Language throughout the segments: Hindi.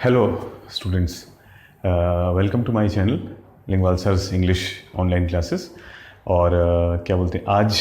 Hello students, welcome to my channel Lingwal sir's English online classes. और क्या बोलते हैं, आज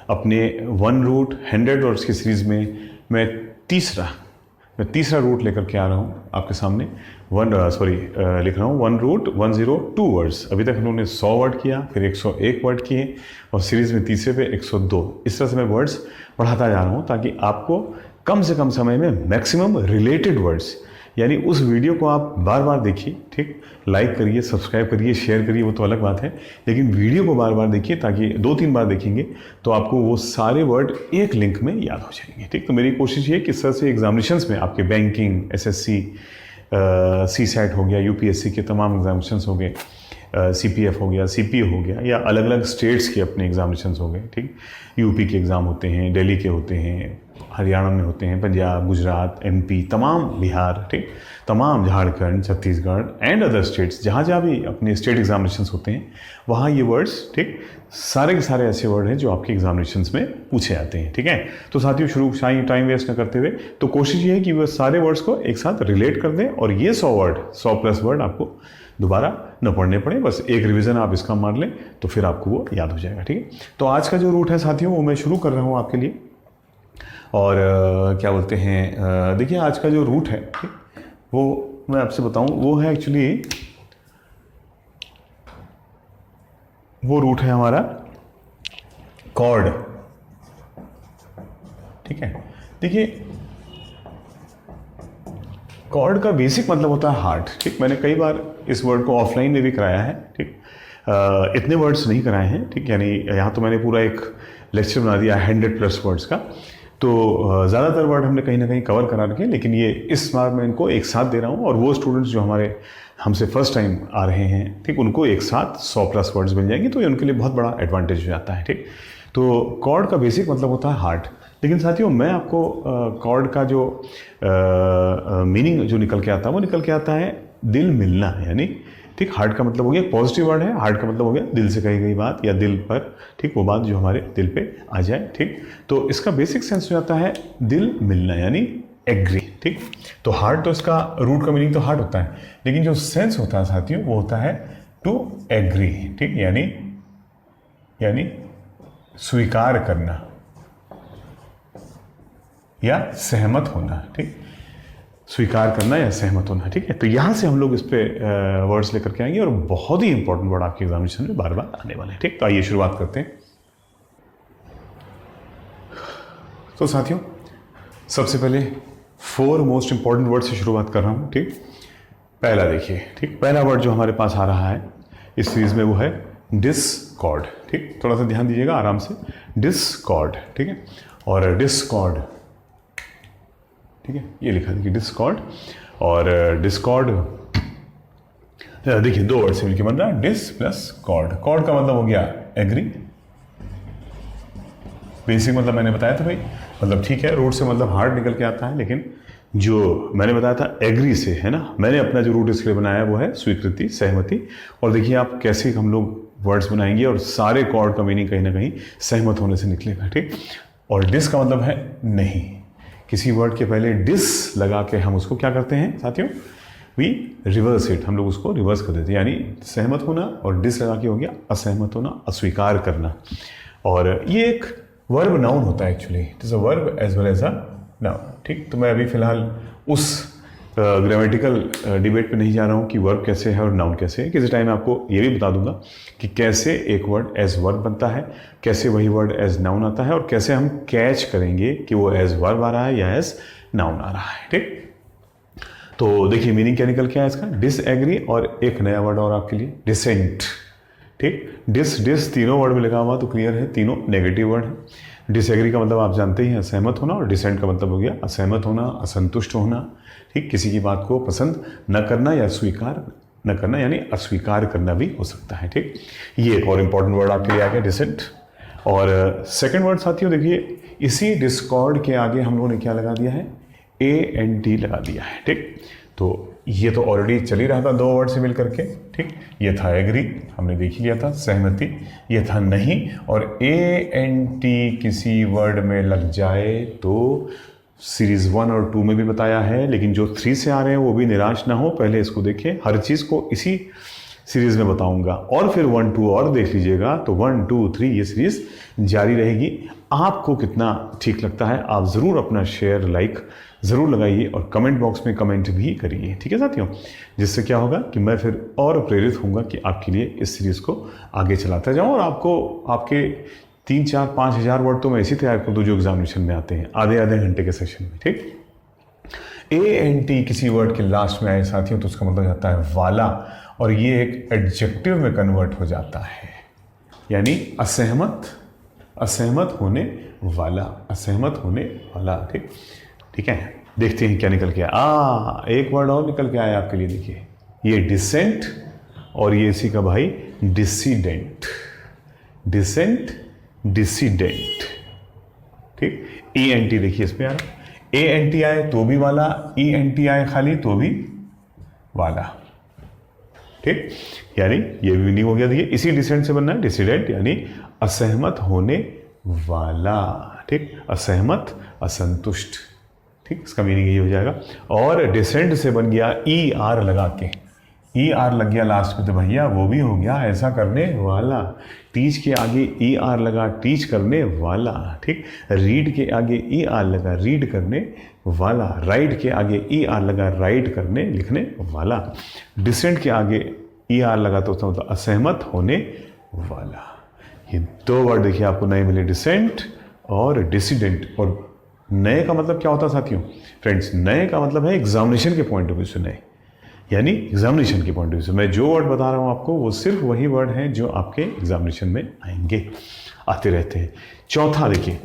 अपने 1 रूट 100 वर्ड्स की सीरीज़ में मैं तीसरा रूट लेकर के आ रहा हूँ आपके सामने। लिख रहा हूँ 1 रूट 102 वर्ड्स। अभी तक हम लोगों ने 100 वर्ड किया, फिर 101 वर्ड किए और सीरीज़ में तीसरे पे 102। इस तरह से मैं वर्ड्स बढ़ाता जा रहा हूँ ताकि आपको कम से कम समय में मैक्सिमम रिलेटेड वर्ड्स, यानी उस वीडियो को आप बार बार देखिए, ठीक, लाइक करिए, सब्सक्राइब करिए, शेयर करिए, वो तो अलग बात है, लेकिन वीडियो को बार बार देखिए ताकि 2-3 बार देखेंगे तो आपको वो सारे वर्ड एक लिंक में याद हो जाएंगे। ठीक, तो मेरी कोशिश ये कि इस तरह से एग्जामिनेशंस में आपके बैंकिंग, एसएससी, सीसैट हो गया, यूपीएससी के तमाम एग्जामिनेशंस हो गए, सीपीएफ हो गया, सीपीओ हो गया, या अलग अलग स्टेट्स के अपने एग्जामिनेशंस हो गए। ठीक, यूपी के एग्ज़ाम होते हैं, दिल्ली के होते हैं, हरियाणा में होते हैं, पंजाब, गुजरात, एमपी, तमाम, बिहार, ठीक, तमाम, Jharkhand, Chhattisgarh and other states, जहाँ जहाँ भी अपने स्टेट एग्जामिनेशंस होते हैं वहाँ ये वर्ड्स, ठीक, सारे के सारे ऐसे वर्ड हैं जो आपके एग्जामिनेशंस में पूछे जाते हैं। ठीक है, तो साथियों शुरू टाइम वेस्ट न करते हुए तो कोशिश ये है कि वह सारे वर्ड्स को एक साथ रिलेट कर दें और ये 100+ वर्ड आपको दोबारा न पढ़ने पड़े, बस एक रिवीजन आप इसका मार लें तो फिर आपको वो याद हो जाएगा। ठीक है, तो आज का जो रूट है साथियों वो मैं शुरू कर रहा हूँ आपके लिए। और क्या बोलते हैं, देखिए आज का जो रूट है, ठीक, वो मैं आपसे बताऊं, वो है एक्चुअली, वो रूट है हमारा कॉर्ड। ठीक है, देखिए कॉर्ड का बेसिक मतलब होता है हार्ट। ठीक, मैंने कई बार इस वर्ड को ऑफलाइन में भी कराया है। ठीक, इतने वर्ड्स नहीं कराए हैं। ठीक, यानी यहाँ तो मैंने पूरा एक लेक्चर बना दिया 100+ वर्ड्स का, तो ज़्यादातर वर्ड हमने कहीं ना कहीं कवर करा रखे, लेकिन ये इस बार मैं इनको एक साथ दे रहा हूँ और वो स्टूडेंट्स जो हमारे हमसे फर्स्ट टाइम आ रहे हैं, ठीक, उनको एक साथ 100+ वर्ड्स मिल जाएंगे, तो ये उनके लिए बहुत बड़ा एडवांटेज हो जाता है। ठीक, तो कॉर्ड का बेसिक मतलब होता है हार्ट। लेकिन साथियों मैं आपको कॉर्ड का जो मीनिंग जो निकल के आता है वो निकल के आता है दिल मिलना, यानी, ठीक, हार्ट का मतलब हो गया पॉजिटिव वर्ड है, हार्ट का मतलब हो गया दिल से कही गई बात या दिल पर, ठीक, वो बात जो हमारे दिल पे आ जाए। ठीक, तो इसका बेसिक सेंस हो जाता है दिल मिलना, यानी एग्री। ठीक, तो हार्ट, तो इसका रूट का मीनिंग तो हार्ट होता है, लेकिन जो सेंस होता है साथियों वो होता है टू एग्री। ठीक, यानी स्वीकार करना या सहमत होना। ठीक, स्वीकार करना या सहमत होना। ठीक है, तो यहाँ से हम लोग इस पे वर्ड्स लेकर के आएंगे और बहुत ही इंपॉर्टेंट वर्ड आपके एग्जामिनेशन में बार बार आने वाले हैं। ठीक, तो आइए शुरुआत करते हैं। तो साथियों सबसे पहले 4 मोस्ट इंपॉर्टेंट वर्ड से शुरुआत कर रहा हूँ। ठीक, पहला देखिए, ठीक, पहला वर्ड जो हमारे पास आ रहा है इस सीरीज में वो है डिस्कॉर्ड। ठीक, थोड़ा सा ध्यान दीजिएगा आराम से, डिस्कॉर्ड। ठीक है, और डिस्कॉर्ड, ठीक है, ये लिखा देखिए डिस्कॉर्ड। और डिस्कॉर्ड देखिए 2 वर्ड से मिलकर बन रहा है डिस प्लस कॉर्ड। कॉर्ड का मतलब हो गया एग्री, बेसिक मतलब मैंने बताया था भाई, मतलब ठीक है, रूट से मतलब हार्ट निकल के आता है, लेकिन जो मैंने बताया था एग्री से है ना, मैंने अपना जो रूट इसके लिए बनाया वो है स्वीकृति, सहमति। और देखिए आप कैसे हम लोग वर्ड्स बनाएंगे और सारे कॉर्ड का मीनिंग कहीं ना कहीं सहमत होने से निकलेगा। ठीक, और डिस का मतलब है नहीं, किसी वर्ड के पहले डिस लगा के हम उसको क्या करते हैं साथियों, वी रिवर्स इट, हम लोग उसको रिवर्स कर देते हैं, यानी सहमत होना और डिस लगा के हो गया असहमत होना, अस्वीकार करना। और ये एक वर्ब नाउन होता है actually, it is a verb as well as a noun. ठीक, तो मैं अभी फिलहाल उस ग्रामेटिकल डिबेट पे नहीं जा रहा हूँ कि वर्ब कैसे है और नाउन कैसे है। किसी टाइम आपको ये भी बता दूंगा कि कैसे एक वर्ड एज वर्ब बनता है, कैसे वही वर्ड एज नाउन आता है और कैसे हम कैच करेंगे कि वो एज वर्ब आ रहा है या एज नाउन आ रहा है। ठीक, तो देखिए मीनिंग क्या निकल के आया इसका, डिसएग्री, और एक नया वर्ड और आपके लिए, डिसेंट। ठीक, डिस तीनों वर्ड में लगा हुआ तो क्लियर है तीनों नेगेटिव वर्ड है। डिसएग्री का मतलब आप जानते ही हैं असहमत होना, और डिसेंट का मतलब हो गया असहमत होना, असंतुष्ट होना। ठीक, किसी की बात को पसंद न करना या स्वीकार न करना, यानी अस्वीकार करना भी हो सकता है। ठीक, ये एक और इंपॉर्टेंट वर्ड आपके लिए आ गया डिसेंट। और सेकंड वर्ड साथियों देखिए, इसी डिस्कॉर्ड के आगे हम लोगों ने क्या लगा दिया है, ANT लगा दिया है। ठीक, तो ये तो ऑलरेडी चल ही रहा था 2 वर्ड से मिलकर के। ठीक, ये था एग्री, हमने देख ही लिया था, सहमति, ये था नहीं, और ANT किसी वर्ड में लग जाए तो सीरीज़ 1 और 2 में भी बताया है, लेकिन जो 3 से आ रहे हैं वो भी निराश ना हो, पहले इसको देखें। हर चीज़ को इसी सीरीज़ में बताऊंगा और फिर 1 2 और देख लीजिएगा, तो 1 2 3 ये सीरीज़ जारी रहेगी। आपको कितना ठीक लगता है आप ज़रूर अपना शेयर लाइक ज़रूर लगाइए और कमेंट बॉक्स में कमेंट भी करिए, ठीक है साथियों, जिससे क्या होगा कि मैं फिर और प्रेरित होऊंगा कि आपके लिए इस सीरीज़ को आगे चलाता जाऊँ और आपको आपके 3 4 5 हज़ार वर्ड तो मैं ऐसे तैयार कर दूँ जो एग्जामिनेशन में आते हैं आधे आधे घंटे के सेशन में, ठीक। ANT किसी वर्ड के लास्ट में आए साथियों तो उसका मतलब जाता है वाला, और ये एक एडजेक्टिव में कन्वर्ट हो जाता है, यानी असहमत, असहमत होने वाला, असहमत होने वाला, ठीक। ठीक है, देखते हैं क्या निकल के आया। एक वर्ड और निकल के आया आपके लिए, देखिए ये डिसेंट और ये इसी का भाई डिसीडेंट, डिसेंट डिसीडेंट, ठीक। ENT देखिए इसमें आ रहा, ANT आए तो भी वाला, ENT आए खाली तो भी वाला, ठीक। यानी ये भी मीनिंग हो गया, देखिए इसी डिसेंट से बनना है डिसीडेंट, यानी असहमत होने वाला, ठीक। असहमत, असंतुष्ट, ठीक, इसका मीनिंग ये हो जाएगा। और डिसेंट से बन गया ER लगा के, ER लग गया लास्ट में तो भैया वो भी हो गया ऐसा करने वाला। टीच के आगे ER लगा, टीच करने वाला, ठीक। रीड के आगे ER लगा, रीड करने वाला। राइट के आगे ER लगा, राइट करने लिखने वाला। डिसेंट के आगे ER लगा तो उसका मतलब असहमत होने वाला। ये 2 वर्ड देखिए आपको नए मिले, डिसेंट और डिसीडेंट। और नए का मतलब क्या होता है साथियों? फ्रेंड्स, नए का मतलब है एग्जामिनेशन के पॉइंट ऑफ व्यू से नए, यानी एग्जामिनेशन के पॉइंट ऑफ व्यू से मैं जो वर्ड बता रहा हूं आपको वो सिर्फ वही वर्ड हैं जो आपके एग्जामिनेशन में आएंगे, आते रहते हैं। चौथा देखिए,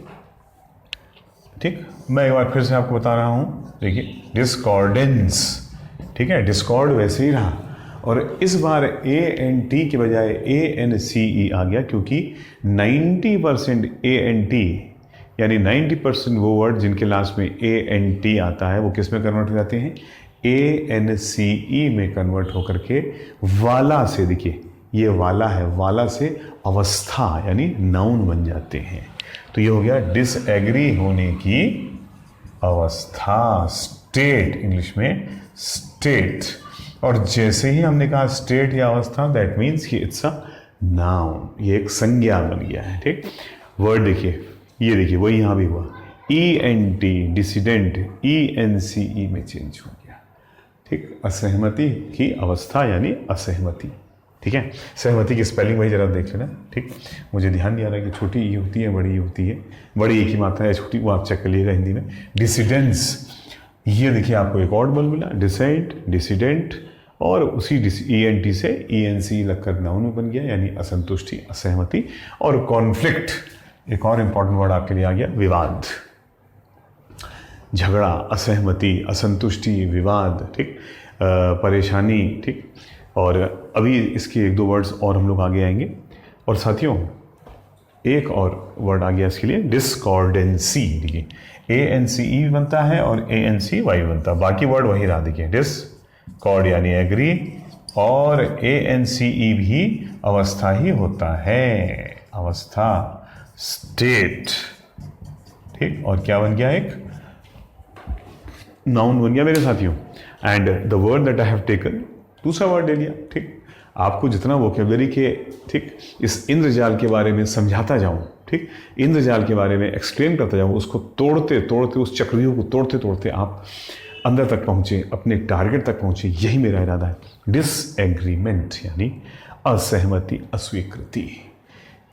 ठीक, मैं एक बार फिर से आपको बता रहा हूं, देखिए डिस्कॉर्डेंस, ठीक है, डिस्कॉर्ड वैसे ही रहा और इस बार ANT के बजाय ANCE आ गया, क्योंकि 90% ANT यानी 90% वो वर्ड जिनके लास्ट में ANT आता है वो किस में कन्वर्ट हो जाते हैं? ANCE में कन्वर्ट होकर के वाला से, देखिए ये वाला है, वाला से अवस्था यानी नाउन बन जाते हैं। तो ये हो गया डिसएग्री होने की अवस्था, स्टेट, इंग्लिश में स्टेट। और जैसे ही हमने कहा स्टेट या अवस्था, दैट मीन्स कि इट्स अ नाउन, ये एक संज्ञा बन गया है, ठीक। वर्ड देखिए, ये देखिए वही यहाँ भी हुआ, ENT डिसीडेंट ENCE में चेंज हो गया, ठीक। असहमति की अवस्था यानी असहमति, ठीक है। सहमति की स्पेलिंग वही जरा देख लेना, ठीक। मुझे ध्यान नहीं आ रहा है कि छोटी ई होती है बड़ी ई होती है, बड़ी एक ही मात्रा है, छोटी वो आप चेक कर लीजिएगा हिंदी में। डिसीडेंस, ये देखिए आपको एक और बल मिला, डिसेंट, डिसीडेंट, और उसी ENT से ENCE लगकर नाउन में बन गया, यानी असंतुष्टि, असहमति। और कॉन्फ्लिक्ट, एक और इंपॉर्टेंट वर्ड आपके लिए आ गया, विवाद, झगड़ा, असहमति, असंतुष्टि, विवाद, ठीक, परेशानी, ठीक। और अभी इसके 1 2 वर्ड्स और हम लोग आगे आएंगे। और साथियों एक और वर्ड आ गया इसके लिए, डिस्कॉर्डेंसी, देखिए ANCE बनता है और ANCY बनता है, बाकी वर्ड वही रहा, देखिए डिस्कॉर्ड यानी एग्री, और ANCE भी अवस्था ही होता है, अवस्था, स्टेट, ठीक। और क्या बन गया? एक नाउन बन गया मेरे साथियों। And the word that I have taken, दूसरा वर्ड ले लिया, ठीक। आपको जितना वोकेबलरी के, ठीक, इस इंद्रजाल के बारे में समझाता जाऊं, ठीक, इंद्रजाल के बारे में एक्सप्लेन करता जाऊं, उसको तोड़ते तोड़ते, उस चक्रव्यूह को तोड़ते तोड़ते आप अंदर तक पहुंचे, अपने टारगेट तक पहुंचे, यही मेरा इरादा है। डिसएग्रीमेंट यानी असहमति, अस्वीकृति,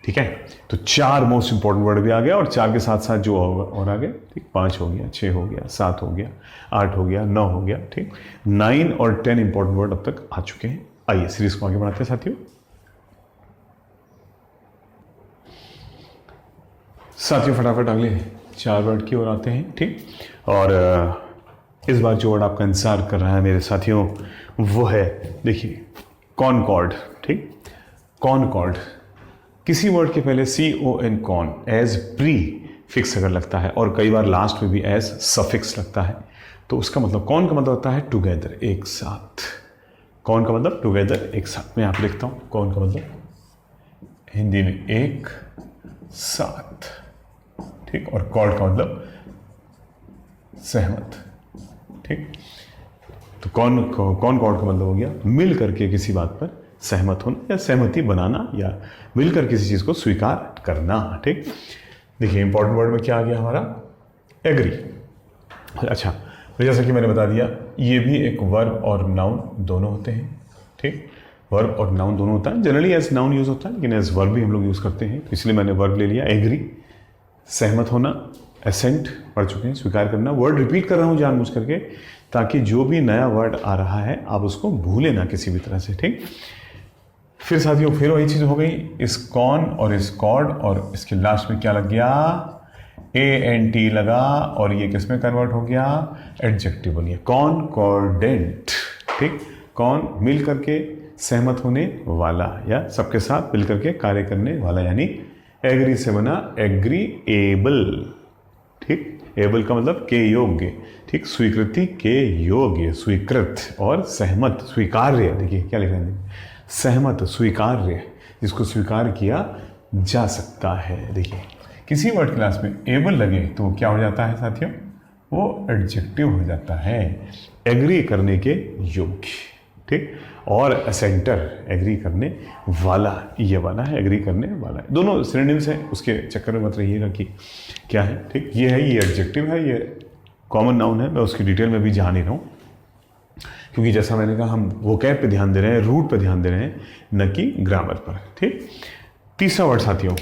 ठीक है। तो 4 मोस्ट इंपॉर्टेंट वर्ड भी आ गया, और 4 के साथ साथ जो और आ गए, ठीक, 5 हो गया, 6 हो गया, 7 हो गया, 8 हो गया, 9 हो गया, ठीक। 9 और 10 इंपॉर्टेंट वर्ड अब तक आ चुके हैं। आइए सीरीज को आगे बढ़ाते हैं साथियों। फटाफट अगले 4 वर्ड की ओर आते हैं, ठीक। और इस बार जो वर्ड आपका इंतजार कर रहा है मेरे साथियों वो है, देखिए कॉनकॉर्ड, ठीक। कॉनकॉर्ड, किसी वर्ड के पहले CON, con, as prefix अगर लगता है, और कई बार लास्ट में भी एज सफिक्स लगता है, तो उसका मतलब, कॉन का मतलब होता है टुगेदर, एक साथ। कॉन का मतलब टुगेदर, एक साथ। मैं यहाँ पे लिखता हूँ, कॉन का मतलब हिंदी में एक साथ, ठीक। और कॉर्ड का मतलब सहमत। ठीक, तो कॉन कॉर्ड का मतलब हो गया मिल करके किसी बात पर सहमत होना या सहमति बनाना या मिलकर किसी चीज़ को स्वीकार करना। ठीक, देखिए इंपॉर्टेंट वर्ड में क्या आ गया हमारा, एग्री। अच्छा, तो जैसा कि मैंने बता दिया ये भी एक वर्ब और नाउन दोनों होते हैं। ठीक, वर्ब और नाउन दोनों होता है, जनरली एज नाउन यूज़ होता है लेकिन एज वर्ब भी हम लोग यूज़ करते हैं, तो इसलिए मैंने वर्ब ले लिया एग्री। सहमत होना, एसेंट पढ़ चुके हैं, स्वीकार करना। वर्ड रिपीट कर रहा हूँ जानबूझ करके ताकि जो भी नया वर्ड आ रहा है आप उसको भूले ना किसी भी तरह से। ठीक, फिर साथियों फिर वही चीज़ हो गई, इस कॉन और इस कॉर्ड और इसके लास्ट में क्या लग गया, ANT लगा और ये किस में कन्वर्ट हो गया, एडजेक्टिव बन गया, कॉनकॉर्डेंट। ठीक, कौन मिल करके सहमत होने वाला या सबके साथ मिल करके कार्य करने वाला, यानी एग्री से बना एग्रीएबल। ठीक, एबल का मतलब के योग्य। ठीक, स्वीकृति के योग्य, स्वीकृत, और सहमत स्वीकार्य। देखिए क्या लिख रहे हैं, सहमत स्वीकार्य, जिसको स्वीकार किया जा सकता है। देखिए किसी वर्ड क्लास में एबल लगे तो वो क्या हो जाता है साथियों, वो एडजेक्टिव हो जाता है, एग्री करने के योग्य। ठीक, और असेंटर एग्री करने वाला, ये वाला है एग्री करने वाला है, दोनों सिनोनिम्स हैं, उसके चक्कर में मत रहिएगा कि क्या है। ठीक, ये है, ये एडजेक्टिव है, ये कॉमन नाउन है, मैं उसकी डिटेल में भी जा नहीं रहा हूँ क्योंकि जैसा मैंने कहा हम वोकैब पे ध्यान दे रहे हैं, रूट पे ध्यान दे रहे हैं, न कि ग्रामर पर। ठीक, तीसरा वर्ड साथियों,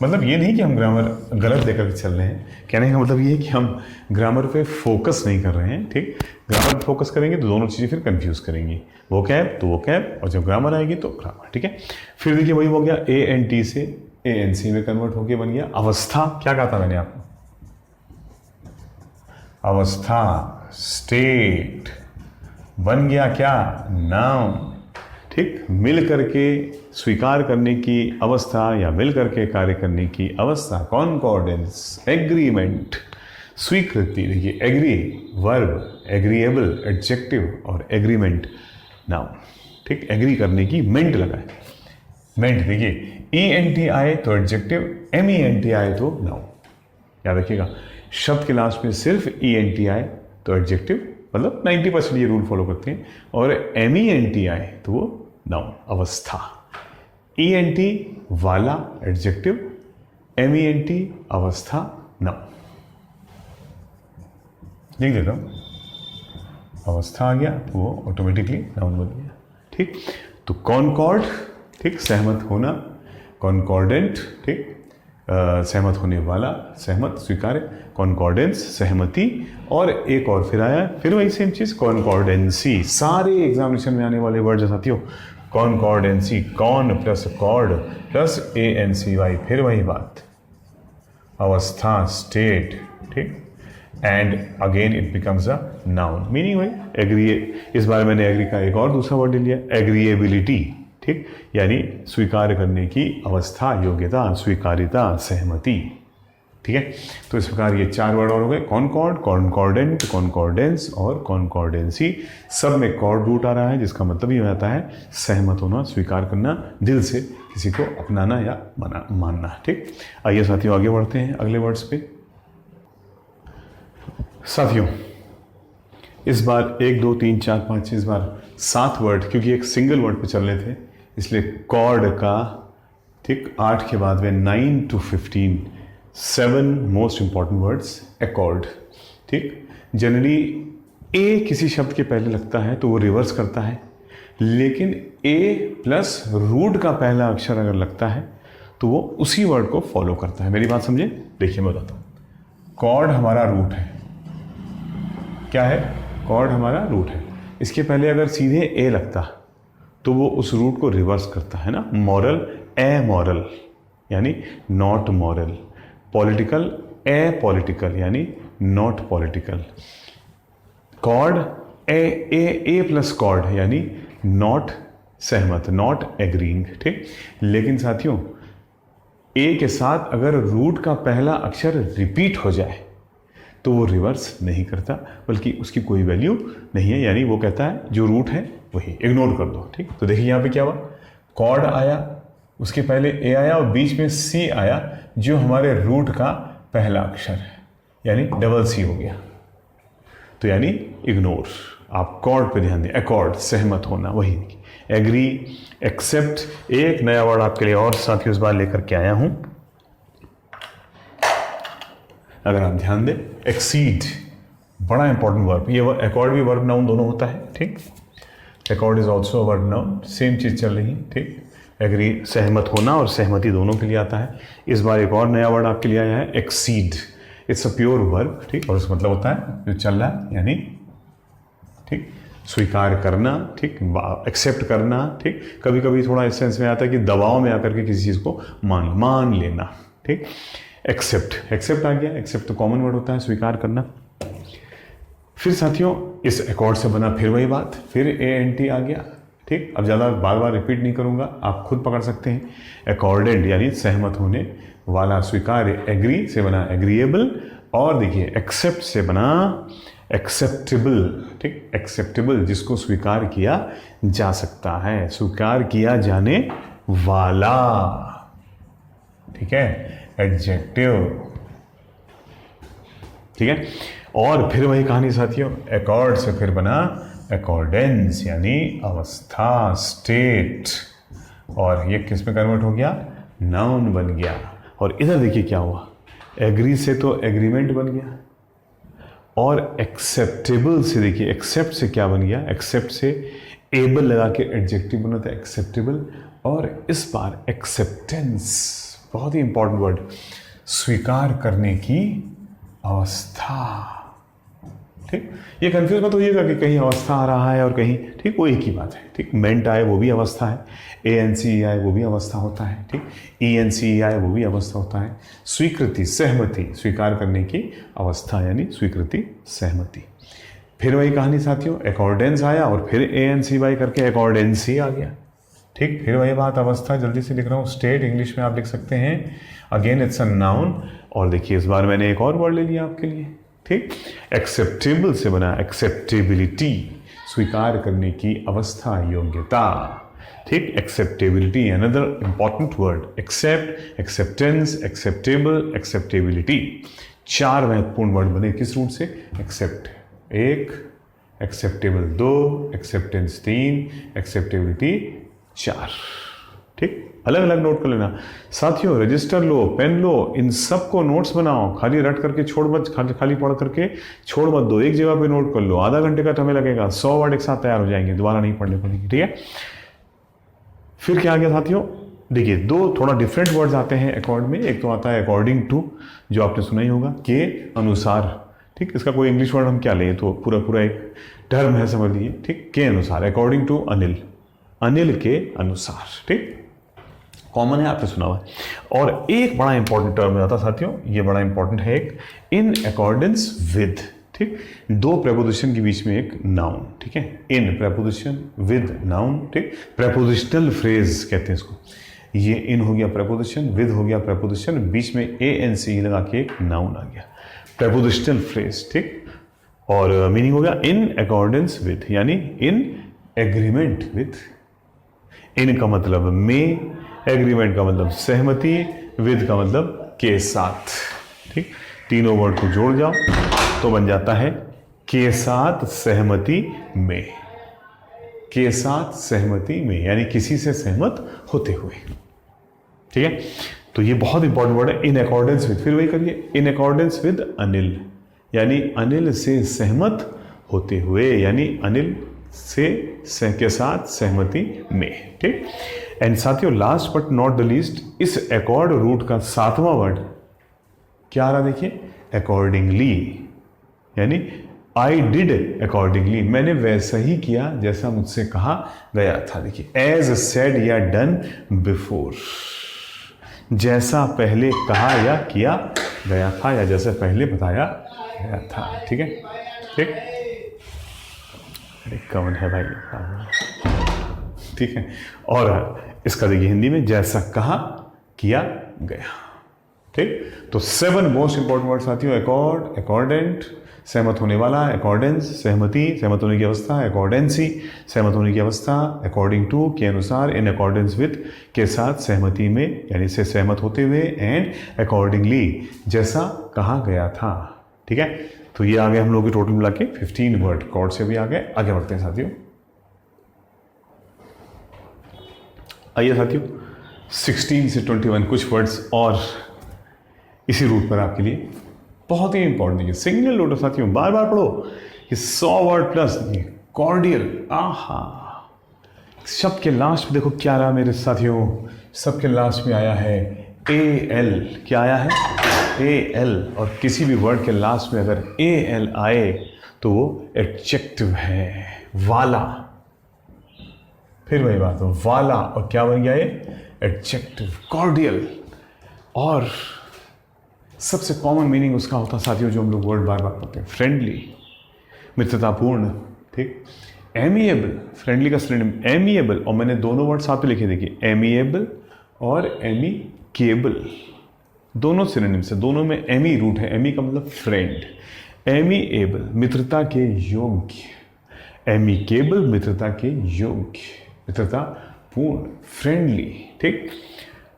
मतलब ये नहीं कि हम ग्रामर गलत देकर के चल रहे हैं, कहने का मतलब ये है कि हम ग्रामर पे फोकस नहीं कर रहे हैं। ठीक, ग्रामर पे फोकस करेंगे तो दोनों चीज़ें फिर कंफ्यूज करेंगी, वोकैब तो वोकैब और जब ग्रामर आएगी तो ग्रामर। ठीक है, फिर देखिए वही हो गया, ANT से ANC में कन्वर्ट होके बन गया अवस्था। क्या कहा था मैंने आपको, अवस्था, स्टेट बन गया क्या, नाउन। ठीक, मिल करके स्वीकार करने की अवस्था या मिल करके कार्य करने की अवस्था, कॉनकॉर्डेंस, एग्रीमेंट, स्वीकृति। देखिए एग्री वर्ब, एग्रीएबल एडजेक्टिव और एग्रीमेंट नाउन। ठीक, एग्री करने की मेंट लगा है, मेंट। देखिए ENT आए तो एडजेक्टिव, MENT आए तो नाउन। याद रखिएगा, शब्द के लास्ट में सिर्फ ENT आए तो एडजेक्टिव, मतलब 90% ये रूल फॉलो करते हैं, और MENT आए तो वो नाउन, अवस्था। ENT वाला एडजेक्टिव, MENT अवस्था, नाउन। लिख देता हूँ, अवस्था आ गया तो वो ऑटोमेटिकली नाउन बन गया। ठीक, तो कॉनकॉर्ड, ठीक, सहमत होना, कॉनकॉर्डेंट, ठीक, सहमत होने वाला, सहमत स्वीकार्य, कॉनकॉर्डेंस सहमति, और एक और फिर आया, फिर वही सेम चीज, कॉनकॉर्डेंसी। सारे एग्जामिनेशन में आने वाले वर्ड साथियों, concordancy, con plus cord plus ANCY, फिर वही बात, अवस्था, स्टेट। ठीक, and again it becomes a noun, meaning वही एग्री। इस बार मैंने एग्री का एक और दूसरा वर्ड ले लिया, एग्रीएबिलिटी। ठीक, यानी स्वीकार करने की अवस्था, योग्यता, स्वीकार्यता, सहमति। ठीक है, तो इस प्रकार ये 4 वर्ड और हो गए, कॉनकॉर्ड, कॉनकॉर्डेंट, कॉनकॉर्डेंस और कॉनकॉर्डेंसी। सब में कॉर्ड रूट आ रहा है, जिसका मतलब ये होता है सहमत होना, स्वीकार करना, दिल से किसी को अपनाना या मानना। ठीक, आइए साथियों आगे बढ़ते हैं अगले वर्ड्स पे। साथियों इस बार 1 2 3 4 5 इस बार 7 वर्ड, क्योंकि एक सिंगल वर्ड पे चल रहे थे इसलिए कॉर्ड का, ठीक, 8 के बाद में 9 to 15 7 most important words accord. ठीक, जनरली ए किसी शब्द के पहले लगता है तो वो रिवर्स करता है, लेकिन ए प्लस रूट का पहला अक्षर अगर लगता है तो वो उसी वर्ड को फॉलो करता है। मेरी बात समझे, देखिए मैं बताता हूँ, कॉर्ड हमारा रूट है, क्या है, कॉर्ड हमारा रूट है, इसके पहले अगर सीधे ए लगता तो वो उस रूट को रिवर्स करता है ना, मॉरल एमॉरल यानी नॉट मॉरल, पॉलिटिकल एपॉलिटिकल यानी not political, cord a plus cord यानी नॉट सहमत, नॉट एग्रीइंग। ठीक, लेकिन साथियों ए के साथ अगर रूट का पहला अक्षर रिपीट हो जाए तो वो रिवर्स नहीं करता, बल्कि उसकी कोई वैल्यू नहीं है, यानी वो कहता है जो रूट है वही इग्नोर कर दो। ठीक, तो देखिए यहाँ पे क्या हुआ, कॉर्ड आया, उसके पहले ए आया और बीच में सी आया जो हमारे रूट का पहला अक्षर है, यानी डबल सी हो गया, तो यानी इग्नोर। आप कॉर्ड पे ध्यान दें, अकॉर्ड सहमत होना, वही एग्री, एक्सेप्ट। एक नया वर्ड आपके लिए और साथियों इस बार लेकर के आया हूं, अगर आप ध्यान दें, एक्सीड, बड़ा इंपॉर्टेंट वर्ब। ये अकॉर्ड भी वर्ब नाउन दोनों होता है, ठीक। Accord is also verb noun, same चीज चल रही है, ठीक। एग्री सहमत होना और सहमति दोनों के लिए आता है। इस बार एक और नया वर्ड आपके लिए आया है, exceed. It's a pure verb, ठीक, और उसका मतलब होता है जो चल रहा है, यानी ठीक स्वीकार करना, ठीक, एक्सेप्ट करना, ठीक। कभी कभी थोड़ा इस सेंस में आता है कि दबाव में आकर के किसी चीज़ को मान लेना, ठीक। एक्सेप्ट आ गया, एक्सेप्ट तो कॉमन वर्ड होता है, स्वीकार करना। फिर साथियों इस अकॉर्ड से बना फिर वही बात, फिर ANT आ गया, ठीक। अब ज़्यादा बार बार रिपीट नहीं करूँगा, आप खुद पकड़ सकते हैं। अकॉर्डेंट यानी सहमत होने वाला, स्वीकार्य, एग्री से बना एग्रीएबल, और देखिए एक्सेप्ट से बना एक्सेप्टेबल, ठीक। एक्सेप्टेबल जिसको स्वीकार किया जा सकता है, स्वीकार किया जाने वाला, ठीक है, एडजेक्टिव, ठीक है। और फिर वही कहानी साथियों, अकॉर्ड से फिर बना अकॉर्डेंस यानी अवस्था, स्टेट, और ये किस में कन्वर्ट हो गया, नाउन बन गया। और इधर देखिए क्या हुआ, एग्री से तो एग्रीमेंट बन गया, और एक्सेप्टेबल से देखिए एक्सेप्ट से क्या बन गया, एक्सेप्ट से एबल लगा के एडजेक्टिव बना था एक्सेप्टेबल, और इस बार एक्सेप्टेंस, बहुत ही इंपॉर्टेंट वर्ड, स्वीकार करने की अवस्था, ठीक। ये कंफ्यूज मत होइएगा कि कहीं अवस्था आ रहा है और कहीं, ठीक, वो एक ही बात है, ठीक। मेंट आए वो भी अवस्था है, ANC आए वो भी अवस्था होता है, ठीक। ENC आए वो भी अवस्था होता है। स्वीकृति, सहमति, स्वीकार करने की अवस्था यानी स्वीकृति, सहमति। फिर वही कहानी साथियों, अकॉर्डेंस आया और फिर ANC बाई करके अकॉर्डेंसी आ गया, ठीक। फिर वही बात, अवस्था, जल्दी से लिख रहा हूँ, स्टेट इंग्लिश में आप लिख सकते हैं, अगेन इट्स अ नाउन। और देखिए इस बार मैंने एक और वर्ड ले लिया आपके लिए, ठीक। एक्सेप्टेबल से बना एक्सेप्टेबिलिटी, स्वीकार करने की अवस्था, योग्यता, ठीक। Acceptability another important word, accept, acceptance, acceptable, acceptability. 4 महत्वपूर्ण वर्ड बने किस रूट से, एक्सेप्ट 1, एक्सेप्टेबल 2, एक्सेप्टेंस 3, एक्सेप्टेबिलिटी 4, ठीक। अलग अलग नोट कर लेना साथियों, रजिस्टर लो, पेन लो, इन सबको नोट्स बनाओ, खाली रट करके छोड़ मत, खाली पढ़ करके छोड़ मत दो, एक जगह पे नोट कर लो, आधा घंटे का समय लगेगा, 100 वर्ड एक साथ तैयार हो जाएंगे, दोबारा नहीं पढ़ने पड़ेंगे, ठीक है। फिर क्या आ गया साथियों, देखिए 2 थोड़ा डिफरेंट वर्ड्स आते हैं अकॉर्ड में। एक तो आता है अकॉर्डिंग टू, जो आपने सुना ही होगा, के अनुसार, ठीक। इसका कोई इंग्लिश वर्ड हम क्या लें, तो पूरा एक टर्म है, समझ लीजिए, ठीक। के अनुसार, अकॉर्डिंग टू अनिल, अनिल के अनुसार, ठीक, कॉमन है, आपने सुना हुआ है। और एक बड़ा इंपॉर्टेंट टर्म आता साथियों, ये बड़ा इंपॉर्टेंट है, एक इन अकॉर्डेंस विद, ठीक। 2 प्रेपोजिशन के बीच में एक नाउन, ठीक है, इन प्रेपोजिशन, विद नाउन, ठीक। प्रेपोजिशनल फ्रेज कहते हैं इसको, ये इन हो गया प्रेपोजिशन, विद हो गया प्रेपोजिशन, बीच में ANC लगा के एक नाउन आ गया, प्रेपोजिशनल फ्रेज, ठीक। और मीनिंग हो गया इन अकॉर्डेंस विद, यानी इन एग्रीमेंट विद। इन का मतलब में, एग्रीमेंट का मतलब सहमति, विद का मतलब के साथ, ठीक। तीनों वर्ड को जोड़ जाओ तो बन जाता है के साथ सहमति में, के साथ सहमति में, यानी किसी से सहमत होते हुए, ठीक है। तो ये बहुत इंपॉर्टेंट वर्ड है, इन अकॉर्डेंस विद। फिर वही करिए, इन अकॉर्डेंस विद अनिल, यानी अनिल से सहमत होते हुए, यानी अनिल से के साथ सहमति में, ठीक। एंड साथियों last but not the least, इस अकॉर्ड रूट का 7वां वर्ड क्या आ रहा, देखिए, अकॉर्डिंगली, यानी आई डिड अकॉर्डिंगली, मैंने वैसा ही किया जैसा मुझसे कहा गया था। देखिए, एज सेड या डन बिफोर, जैसा पहले कहा या किया गया था, या जैसे पहले बताया गया था, ठीक है, ठीक। कौन है भाई, ठीक है। और इसका देखिए हिंदी में, जैसा कहा किया गया, ठीक। तो 7 मोस्ट इंपॉर्टेंट वर्ड साथियों, अकॉर्ड, अकॉर्डेंट, सहमत होने वाला, अकॉर्डेंस, सहमति, सहमत होने की अवस्था, अकॉर्डेंसी, सहमत होने की अवस्था, अकॉर्डिंग टू, के अनुसार, इन अकॉर्डेंस विद, के साथ, सहमति में, यानी से सहमत होते हुए, एंड अकॉर्डिंगली, जैसा कहा गया था, ठीक है, तो ये आ गए हम लोग के टोटल मिला के 15 वर्ड। कॉर्ड से भी आ गए, आगे बढ़ते हैं साथियों। आइए साथियों, 16 से 21 कुछ वर्ड्स और इसी रूट पर आपके लिए बहुत ही इंपॉर्टेंट है। सिंगल रूट है साथियों, बार बार पढ़ो। ये 100 वर्ड प्लस कॉर्डियल। आहा, शब्द के लास्ट में देखो क्या रहा मेरे साथियों, शब्द के लास्ट में आया है AL। क्या आया है? AL। और किसी भी वर्ड के लास्ट में अगर AL आए तो वो एडजेक्टिव है, वाला। फिर वही बात है, वाला, और क्या बन गया ये? Adjective, cordial. और सबसे कॉमन मीनिंग उसका होता है साथियों, जो हम लोग वर्ड बार बार पढ़ते हैं, फ्रेंडली, मित्रतापूर्ण, ठीक। एमिएबल, फ्रेंडली का सिनोनिम एमिएबल, और मैंने दोनों वर्ड साथ में लिखे, देखिए, एमिएबल और एमिकेबल, दोनों सिनोनिम्स है, दोनों में एमी रूट है। एमी का मतलब फ्रेंड। एमिएबल, मित्रता के योग्य। एमिकेबल, मित्रता के योग्य, मित्रता पूर्ण, फ्रेंडली, ठीक।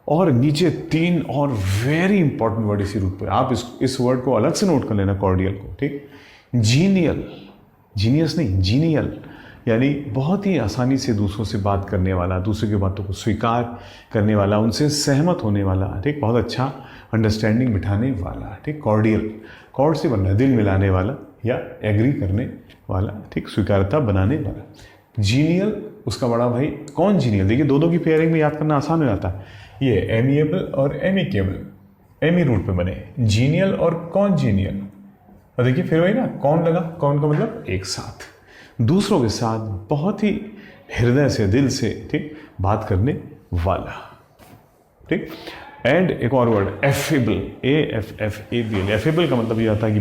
और नीचे 3 और वेरी इंपॉर्टेंट वर्ड इसी रूट पे, आप इस वर्ड को अलग से नोट कर लेना, कॉर्डियल को, ठीक। जीनियल, जीनियस नहीं, जीनियल, यानी बहुत ही आसानी से दूसरों से बात करने वाला, दूसरों की बातों को स्वीकार करने वाला, उनसे सहमत होने वाला, ठीक, बहुत अच्छा अंडरस्टैंडिंग बिठाने वाला, ठीक। कॉर्डियल, कॉर्ड से बनना, दिल मिलाने वाला या एग्री करने वाला, ठीक, स्वीकारता बनाने वाला। जीनियल उसका बड़ा भाई। कौन जीनियल? देखिए, दो की पेयरिंग में याद करना आसान हो जाता है। ये एमिएबल और एमिकेबल, एमी रूट पे बने, जीनियल और कौन जीनियल। और देखिए फिर वही ना, कौन लगा, कौन का मतलब एक साथ, दूसरों के साथ बहुत ही हृदय से, दिल से, ठीक, बात करने वाला, ठीक। एंड एक और वर्ड एफेबल, AFFABL। एफेबल का मतलब ये आता है कि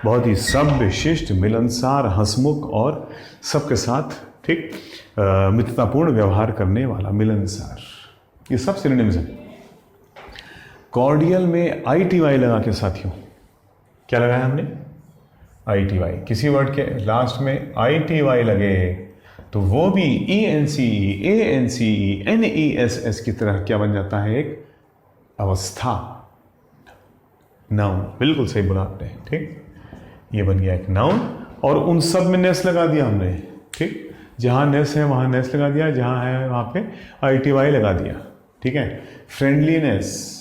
बहुत ही सभ्य, शिष्ट, मिलनसार, हंसमुख और सबके साथ, ठीक, मित्रतापूर्ण व्यवहार करने वाला, मिलनसार। ये सब सिनोनिम्स हैं। कॉर्डियल में ITY लगा के साथियों, क्या लगाया हमने? ITY। किसी वर्ड के लास्ट में ITY लगे तो वो भी ENCE, ANCE, NESS की तरह क्या बन जाता है? एक अवस्था, नाउन। बिल्कुल सही बोला आपने, ठीक। ये बन गया एक नाउन, और उन सब में नेस लगा दिया हमने, ठीक। जहाँ नेस है वहाँ नेस लगा दिया, जहाँ है वहाँ पे ITY लगा दिया, ठीक है। फ्रेंडलीनेस,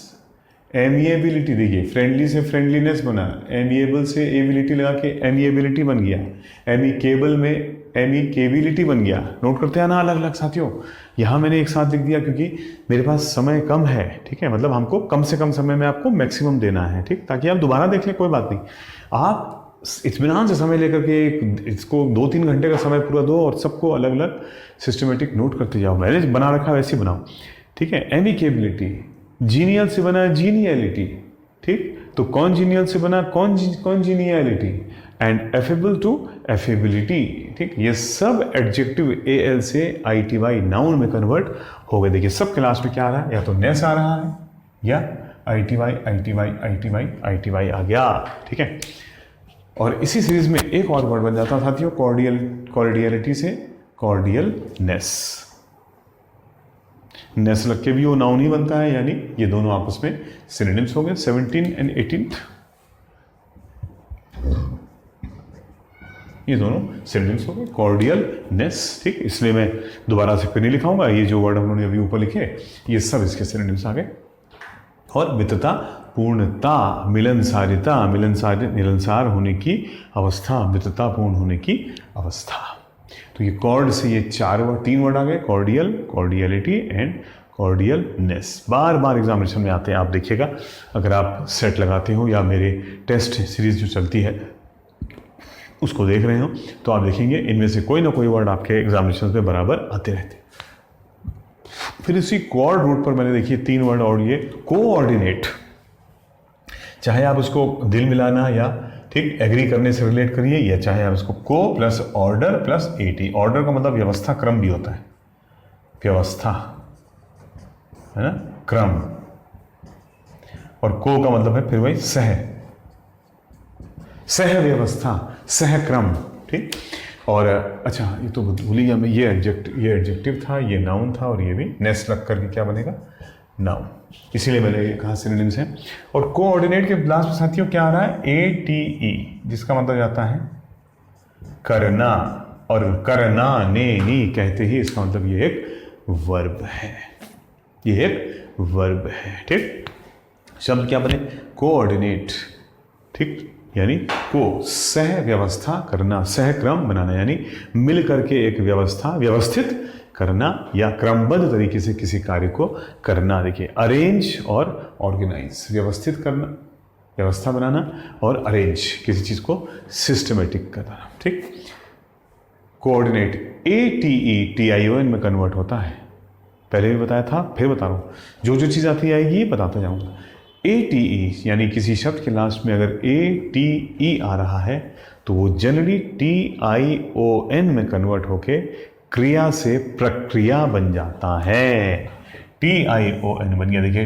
एमिएबिलिटी, देखिए फ्रेंडली से फ्रेंडलीनेस बना, एमिएबल से एबिलिटी लगा के एमिएबिलिटी बन गया, एमिकेबल में एमिकेबिलिटी बन गया। नोट करते हैं ना अलग अलग साथियों। यहाँ मैंने एक साथ लिख दिया क्योंकि मेरे पास समय कम है, ठीक है, मतलब हमको कम से कम समय में आपको मैक्सिमम देना है, ठीक, ताकि आप दोबारा देख लें, कोई बात नहीं। आप इत्मीनान से समय लेकर के इसको 2-3 घंटे का समय पूरा दो और सबको अलग अलग सिस्टमेटिक नोट करते जाओ। मैंने बना रखा वैसे ही बनाओ, ठीक है। एमिकेबिलिटी, जीनियल से बना जीनियलिटी, ठीक, तो कौन जीनियल से बना कौन जीनियलिटी, एंड एफेबल टू एफेबिलिटी, ठीक। ये सब एडजेक्टिव AL से ITY नाउन में कन्वर्ट हो गए। देखिए सब क्लास में क्या आ रहा है, या तो नेस आ रहा है या ITY आ गया, ठीक है। और इसी सीरीज में एक और वर्ड बन जाता है साथियों, कॉर्डियलिटी से कॉर्डियलनेस। नेस लग के भी वो नाउन ही बनता है, यानी ये दोनों आपस में सिनोनिम्स हो गए। 17 and 18 ये दोनों सिनोनिम्स हो गए, कॉर्डियलनेस, ठीक। इसलिए मैं दोबारा से फिर नहीं लिखाऊंगा, ये जो वर्ड हम लोगों ने अभी ऊपर लिखे ये सब इसके सिनोनिम्स आ गए। और मित्रता, पूर्णता, मिलनसारिता, मिलनसार होने की अवस्था, मित्रतापूर्ण होने की अवस्था। तो ये कॉर्ड से ये 3 वर्ड आ गए, कॉर्डियल, कॉर्डियलिटी एंड कॉर्डियलनेस। बार बार एग्जामिनेशन में आते हैं, आप देखिएगा अगर आप सेट लगाते हो या मेरे टेस्ट सीरीज जो चलती है उसको देख रहे हो तो आप देखेंगे इनमें से कोई ना कोई वर्ड आपके एग्जामिनेशन में बराबर आते रहते हैं। फिर इसी कॉर्ड रूट पर मैंने देखिए 3 वर्ड और, ये कोऑर्डिनेट, चाहे आप उसको दिल मिलाना या, ठीक, एग्री करने से रिलेट करिए, या चाहे आप इसको को plus order plus AT। Order का मतलब व्यवस्था, क्रम भी होता है, व्यवस्था है ना, क्रम। और को का मतलब है फिर वही सह व्यवस्था, सह क्रम, ठीक। और अच्छा ये तो भूल ही गया मैं, ये एडजेक्टिव था, ये नाउन था, और ये भी नेस लग करके क्या बनेगा, नाउन। इसीलिए मैंने कहा सिनोनिम्स हैं। और कोऑर्डिनेट के लास्ट में साथियों क्या आ रहा है, ATE, जिसका मतलब जाता है करना, और करना ने नी कहते ही इसका मतलब ये एक वर्ब है, ये एक वर्ब है। ठीक, शब्द क्या बने, कोऑर्डिनेट। ठीक, यानी को सह व्यवस्था करना, सहक्रम बनाना, यानी मिल करके एक व्यवस्था व्यवस्थित करना या क्रमबद्ध तरीके से किसी कार्य को करना। देखिए अरेंज और ऑर्गेनाइज, व्यवस्थित करना, व्यवस्था बनाना, और अरेंज किसी चीज़ को सिस्टमेटिक करना। ठीक, कोऑर्डिनेट ATE में कन्वर्ट होता है, पहले भी बताया था फिर बता रहा हूँ, जो जो चीज़ आती आएगी बताता जाऊँगा। ATE यानी किसी शब्द के लास्ट में अगर ATE आ रहा है तो वो जनरली TION में कन्वर्ट होके क्रिया से प्रक्रिया बन जाता है। TION बन गया। देखिए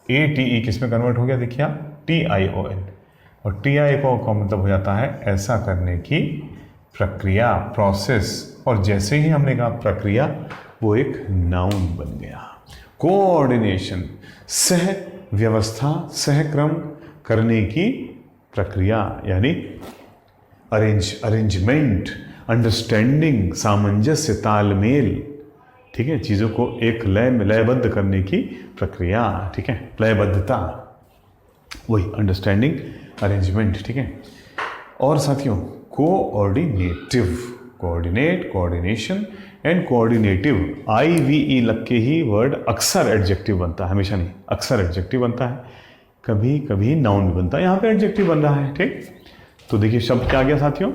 ATE किस में कन्वर्ट हो गया, देखिए आप TION, और TIO का मतलब हो जाता है ऐसा करने की प्रक्रिया, प्रोसेस, और जैसे ही हमने कहा प्रक्रिया वो एक नाउन बन गया। कोऑर्डिनेशन, सह व्यवस्था, सहक्रम करने की प्रक्रिया, यानी अरेंजमेंट, अंडरस्टैंडिंग, सामंजस्य, तालमेल। ठीक है, चीज़ों को एक लय में लयबद्ध करने की प्रक्रिया। ठीक है, लयबद्धता, वही अंडरस्टैंडिंग, अरेंजमेंट। ठीक है, और साथियों coordinative, coordinate, coordination and coordinative, IVE लग के ही वर्ड अक्सर एडजेक्टिव बनता है, हमेशा नहीं, अक्सर एडजेक्टिव बनता है, कभी कभी नाउन भी बनता है, यहाँ पे एडजेक्टिव बन रहा है। ठीक, तो देखिए शब्द क्या आ गया साथियों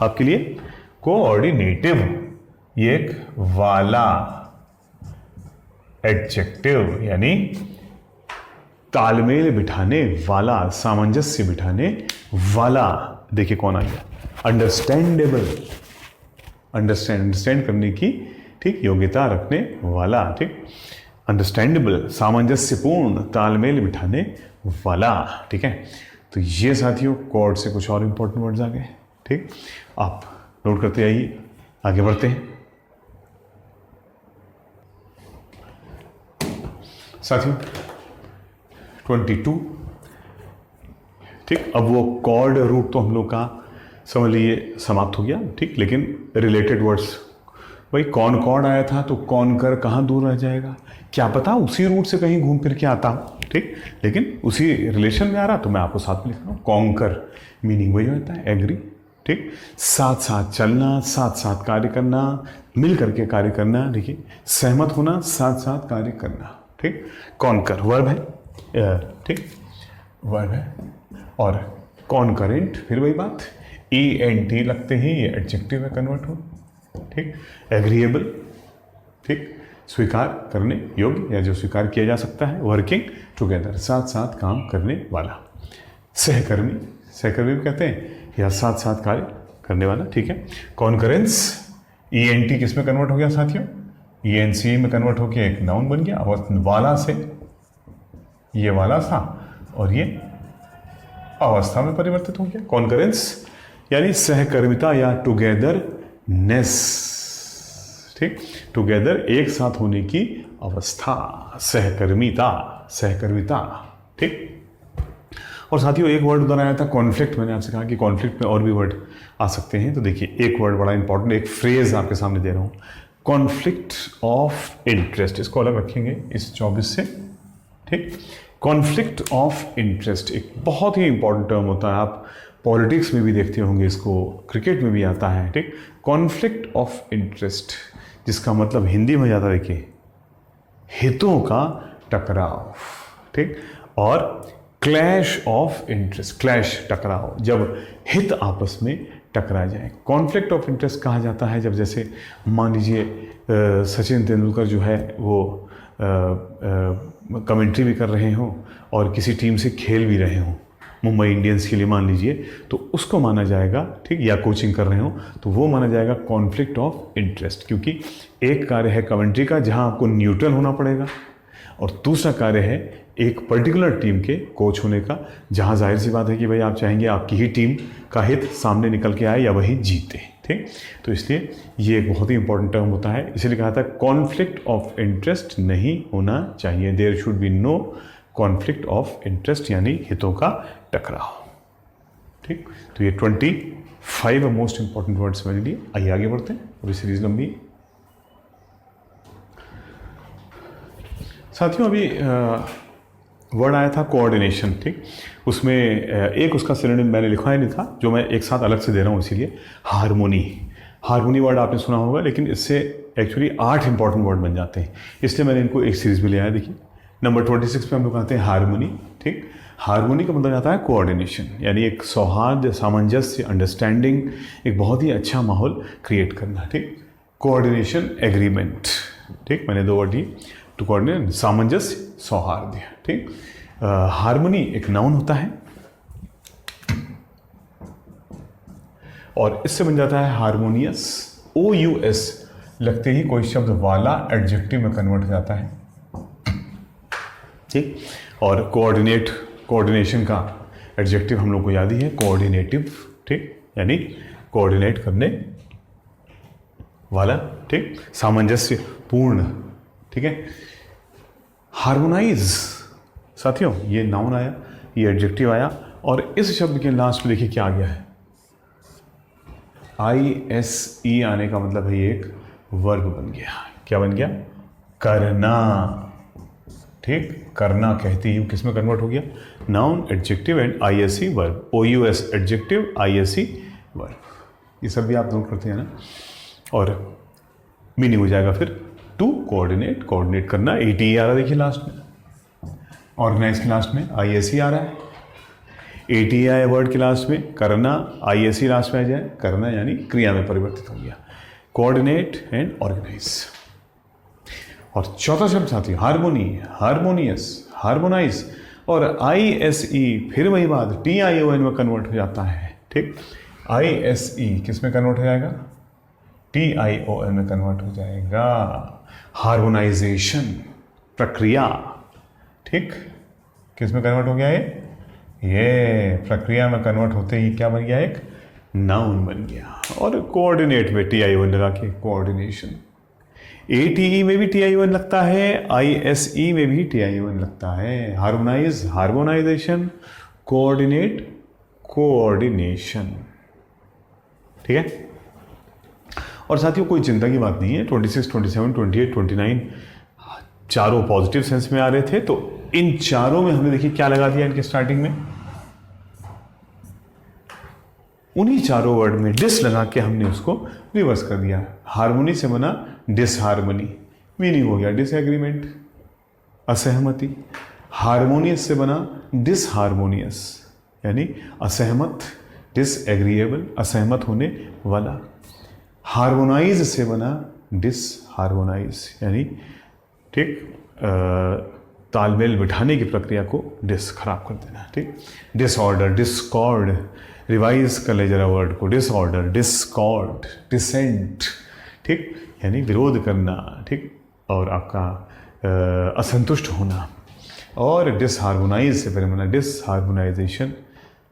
आपके लिए, कोऑर्डिनेटिव, ये एक वाला एडजेक्टिव, यानी तालमेल बिठाने वाला, सामंजस्य बिठाने वाला। देखिए कौन आ गया, अंडरस्टैंडेबल, अंडरस्टैंड करने की ठीक योग्यता रखने वाला। ठीक, अंडरस्टैंडेबल, सामंजस्यपूर्ण, तालमेल बिठाने वाला। ठीक है, तो ये साथियों कोड से कुछ और इंपॉर्टेंट वर्ड्स आ गए। ठीक, आप नोट करते आइए, आगे बढ़ते हैं साथियों। 22। ठीक, अब वो कॉर्ड रूट तो हम लोग का समझ लीजिए समाप्त हो गया। ठीक, लेकिन रिलेटेड वर्ड्स, भाई कौन कॉर्ड आया था तो कौन कर कहाँ दूर रह जाएगा, क्या पता उसी रूट से कहीं घूम फिर के आता हूँ। ठीक, लेकिन उसी रिलेशन में आ रहा तो मैं आपको साथ में लिख रहा हूँ। कॉन्कर मीनिंग वही होता है, एग्री। ठीक, साथ साथ चलना, साथ साथ कार्य करना, मिल करके कार्य करना। देखिए सहमत होना, साथ साथ कार्य करना। ठीक, कॉन्कर वर्ब है, ठीक वर्ब है, और कॉन्करेंट फिर वही बात, ENT लगते ही ये एडजेक्टिव में कन्वर्ट हो। ठीक, एग्रीएबल, ठीक स्वीकार करने योग्य या जो स्वीकार किया जा सकता है। वर्किंग टुगेदर, साथ साथ काम करने वाला। सहकर्मी, सहकर्मी भी कहते हैं या साथ साथ कार्य करने वाला। ठीक है, कॉन्करेंस, ENT किस में कन्वर्ट हो गया साथियों, ENC में कन्वर्ट होकर एक नाउन बन गया, और वाला से ये वाला था और ये अवस्था में परिवर्तित हो गया। कॉन्करेंस यानी सहकर्मिता या टुगेदरनेस। ठीक, टुगेदर एक साथ होने की अवस्था, सहकर्मिता, सहकर्मिता। ठीक, और साथियों एक वर्ड उधर आया था कॉन्फ्लिक्ट, मैंने आपसे कहा कि कॉन्फ्लिक्ट में और भी वर्ड आ सकते हैं। तो देखिए एक वर्ड बड़ा इंपॉर्टेंट, एक फ्रेज आपके सामने दे रहा हूँ, कॉन्फ्लिक्ट ऑफ इंटरेस्ट। इसको अलग रखेंगे इस 24 से। ठीक, कॉन्फ्लिक्ट ऑफ इंटरेस्ट एक बहुत ही इंपॉर्टेंट टर्म होता है, आप पॉलिटिक्स में भी देखते होंगे इसको, क्रिकेट में भी आता है। ठीक, कॉन्फ्लिक्ट ऑफ इंटरेस्ट जिसका मतलब हिंदी में जाता है देखिए हितों का टकराव। ठीक, और क्लैश ऑफ इंटरेस्ट, क्लैश टकराव, जब हित आपस में टकरा जाए। कॉन्फ्लिक्ट ऑफ इंटरेस्ट कहा जाता है जब जैसे मान लीजिए सचिन तेंदुलकर जो है वो कमेंट्री भी कर रहे हों और किसी टीम से खेल भी रहे हों, मुंबई इंडियंस के लिए मान लीजिए, तो उसको माना जाएगा, ठीक, या कोचिंग कर रहे हो तो वो माना जाएगा कॉन्फ्लिक्ट ऑफ इंटरेस्ट। क्योंकि एक कार्य है कमेंट्री का जहां आपको न्यूट्रल होना पड़ेगा, और दूसरा कार्य है एक पर्टिकुलर टीम के कोच होने का, जहां जाहिर सी बात है कि भाई आप चाहेंगे आपकी ही टीम का हित सामने निकल के आए या वही जीते। ठीक। तो इसलिए ये एक बहुत ही इंपॉर्टेंट टर्म होता है, इसलिए कहा था कॉन्फ्लिक्ट ऑफ इंटरेस्ट नहीं होना चाहिए, there should be no conflict of interest, यानी हितों का टकराव। ठीक, तो ये 25 मोस्ट इंपॉर्टेंट वर्ड्स मेरे लिए। आइए आगे बढ़ते हैं, अभी सीरीज लंबी है। साथियों अभी वर्ड आया था कोऑर्डिनेशन, ठीक। उसमें एक उसका सिनोनिम मैंने लिखा ही नहीं था, जो मैं एक साथ अलग से दे रहा हूँ, इसीलिए हारमोनी। हारमोनी वर्ड आपने सुना होगा, लेकिन इससे एक्चुअली 8 इंपॉर्टेंट वर्ड बन जाते हैं, इसलिए मैंने इनको एक सीरीज में ले आया। देखिए नंबर 26 पे हम लोग कहते हैं हारमोनी, ठीक। हारमोनी का मतलब आता है कोऑर्डिनेशन, यानी एक सौहार्द, सामंजस्य, अंडरस्टैंडिंग, एक बहुत ही अच्छा माहौल क्रिएट करना, ठीक। कोऑर्डिनेशन, एग्रीमेंट, ठीक, मैंने 2 वर्ड दिए, टू कोऑर्डिनेट, सामंजस्य, सौहार्द, ठीक। हारमोनी एक नाउन होता है और इससे बन जाता है हारमोनियस, OUS लगते ही कोई शब्द वाला एडजेक्टिव में कन्वर्ट हो जाता है, ठीक। और कोऑर्डिनेट, कोऑर्डिनेशन का एडजेक्टिव हम लोग को याद ही है, कोऑर्डिनेटिव, ठीक, यानी कोऑर्डिनेट करने वाला, ठीक, सामंजस्य पूर्ण, ठीक है। हार्मोनाइज साथियों, ये नाउन आया, ये एडजेक्टिव आया, और इस शब्द के लास्ट में देखिए क्या आ गया है, ISE आने का मतलब है ये एक वर्ब बन गया। क्या बन गया? करना, ठीक। करना कहते ही किस में कन्वर्ट हो गया? Noun, adjective and ISE verb, OUS adjective, ISE verb. ये सब भी आप नोट करते हैं ना, और मीनिंग हो जाएगा फिर टू कोऑर्डिनेट, कोऑर्डिनेट करना, ATE आ रहा है देखिए लास्ट में, ऑर्गेनाइज के लास्ट में ISE आ रहा है, ATE आया वर्ड के लास्ट में, करना, ISE लास्ट में आ जाए, करना यानी क्रिया में परिवर्तित हो गया, कोऑर्डिनेट एंड ऑर्गेनाइज। और चौथा शब्द साथी हारमोनी, हारमोनियस, हारमोनाइज, और ISE फिर वही बात TION में कन्वर्ट हो जाता है, ठीक। ISE किस में कन्वर्ट हो जाएगा? TION में कन्वर्ट हो जाएगा, हार्मोनाइजेशन प्रक्रिया, ठीक। किस में कन्वर्ट हो गया ये प्रक्रिया में कन्वर्ट होते ही क्या बन गया? एक नाउन बन गया। और कोऑर्डिनेट में TION लगा के कोऑर्डिनेशन, ATE में भी TION लगता है, ISE में भी TION लगता है, हार्मोनाइज, हार्मोनाइजेशन, कोऑर्डिनेट, कोऑर्डिनेशन, ठीक है। और साथियों कोई चिंता की बात नहीं है, 26, 27, 28, 29 चारों पॉजिटिव सेंस में आ रहे थे, तो इन चारों में हमने देखिए क्या लगा दिया इनके स्टार्टिंग में, उन्हीं चारों वर्ड में डिस लगा के हमने उसको रिवर्स कर दिया। हार्मोनी से बना डिसहार्मनी, मीनिंग हो गया डिसएग्रीमेंट, असहमति। हार्मोनियस से बना डिसहार्मोनियस, यानी असहमत, डिसएग्रीएबल, असहमत होने वाला। हार्मोनाइज से बना डिसहार्मोनाइज, यानी ठीक तालमेल बिठाने की प्रक्रिया को डिस, खराब कर देना, ठीक। डिसऑर्डर, डिस्कॉर्ड, रिवाइज कर ले जरा वर्ड को, डिसऑर्डर, डिस्कॉर्ड, डिसेंट, ठीक, यानी विरोध करना, ठीक, और आपका असंतुष्ट होना। और डिसहार्मोनाइज से फिर बना डिसहार्मोनाइजेशन,